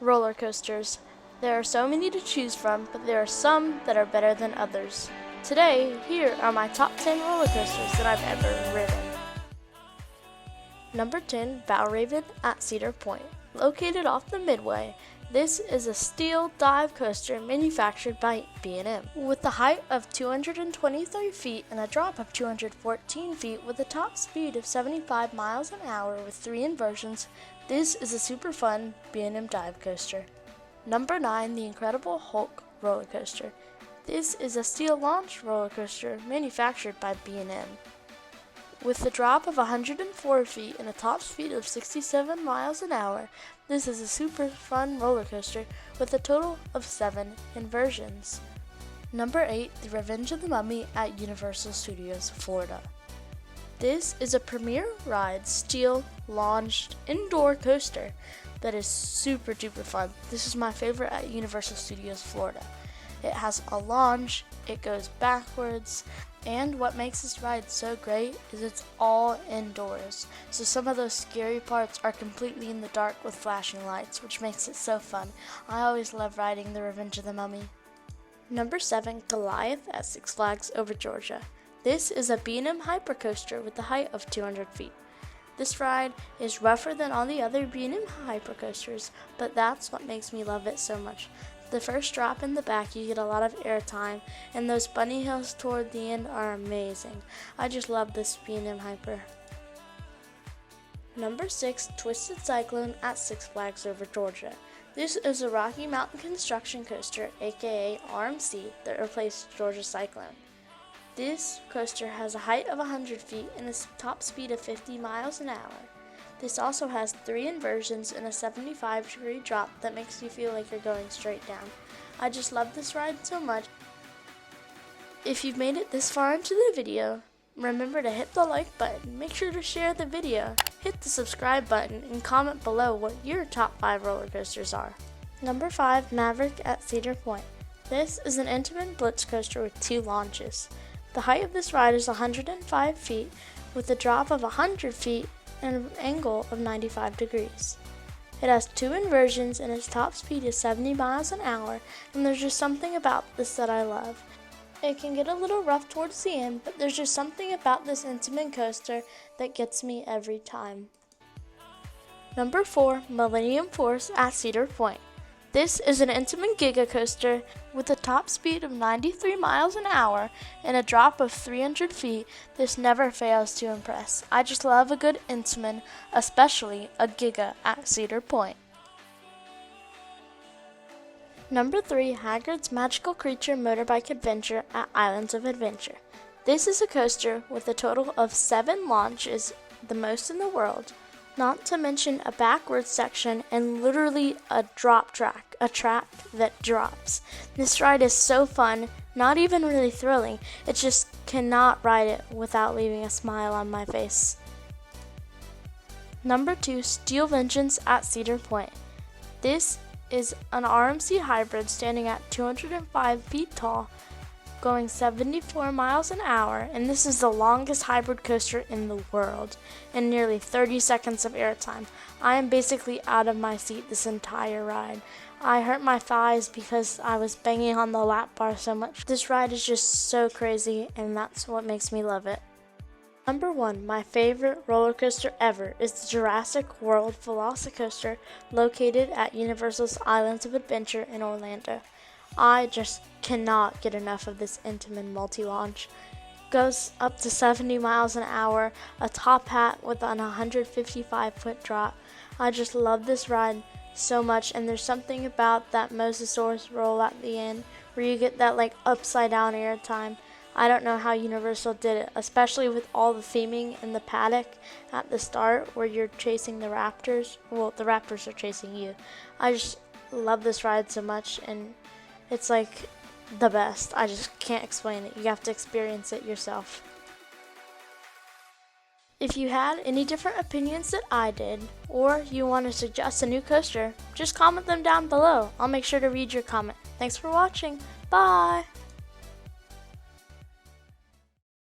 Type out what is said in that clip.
Roller coasters. There are so many to choose from, but there are some that are better than others. Today, here are my top 10 roller coasters that I've ever ridden. Number 10, Valraven at Cedar Point. Located off the Midway, this is a steel dive coaster manufactured by B&M. With a height of 223 feet and a drop of 214 feet with a top speed of 75 miles an hour with 3 inversions, this is a super fun B&M dive coaster. Number 9, the Incredible Hulk roller coaster. This is a steel launch roller coaster manufactured by B&M. With a drop of 104 feet and a top speed of 67 miles an hour, this is a super fun roller coaster with a total of 7 inversions. Number 8, the Revenge of the Mummy at Universal Studios, Florida. This is a premier ride steel launched indoor coaster that is super duper fun. This is my favorite at Universal Studios, Florida. It has a launch, it goes backwards, and what makes this ride so great is it's all indoors. So some of those scary parts are completely in the dark with flashing lights, which makes it so fun. I always love riding the Revenge of the Mummy. Number 7, Goliath at Six Flags Over Georgia. This is a B&M hypercoaster with a height of 200 feet. This ride is rougher than all the other B&M hypercoasters, but that's what makes me love it so much. The first drop in the back, you get a lot of airtime, and those bunny hills toward the end are amazing. I just love this B&M Hyper. Number 6, Twisted Cyclone at Six Flags Over Georgia. This is a Rocky Mountain construction coaster, aka RMC, that replaced Georgia Cyclone. This coaster has a height of 100 feet and a top speed of 50 miles an hour. This also has 3 inversions and a 75-degree drop that makes you feel like you're going straight down. I just love this ride so much. If you've made it this far into the video, remember to hit the like button, make sure to share the video, hit the subscribe button, and comment below what your top 5 roller coasters are. Number 5, Maverick at Cedar Point. This is an Intamin Blitz coaster with 2 launches. The height of this ride is 105 feet with a drop of 100 feet and an angle of 95 degrees. It has 2 inversions and its top speed is 70 miles an hour, and there's just something about this that I love. It can get a little rough towards the end, but there's just something about this Intamin coaster that gets me every time. Number 4, Millennium Force at Cedar Point. This is an Intamin Giga coaster with a top speed of 93 miles an hour and a drop of 300 feet. This never fails to impress. I just love a good Intamin, especially a Giga at Cedar Point. Number 3, Hagrid's Magical Creature Motorbike Adventure at Islands of Adventure. This is a coaster with a total of 7 launches, the most in the world. Not to mention a backwards section and literally a drop track, a track that drops. This ride is so fun, not even really thrilling. It just cannot ride it without leaving a smile on my face. Number 2, Steel Vengeance at Cedar Point. This is an RMC hybrid standing at 205 feet tall, going 74 miles an hour, and this is the longest hybrid coaster in the world, and nearly 30 seconds of airtime. I am basically out of my seat this entire ride. I hurt my thighs because I was banging on the lap bar so much. This ride is just so crazy, and that's what makes me love it. Number 1, my favorite roller coaster ever is the Jurassic World Velocicoaster located at Universal's Islands of Adventure in Orlando. I just cannot get enough of this Intamin multi-launch. Goes up to 70 miles an hour, a top hat with an 155-foot drop. I just love this ride so much, and there's something about that Mosasaurus roll at the end where you get that like upside down airtime. I don't know how Universal did it, especially with all the theming in the paddock at the start where you're chasing the raptors. Well, the raptors are chasing you. I just love this ride so much, and it's like the best. I just can't explain it. You have to experience it yourself. If you had any different opinions that I did, or you want to suggest a new coaster, just comment them down below. I'll make sure to read your comment. Thanks for watching. Bye!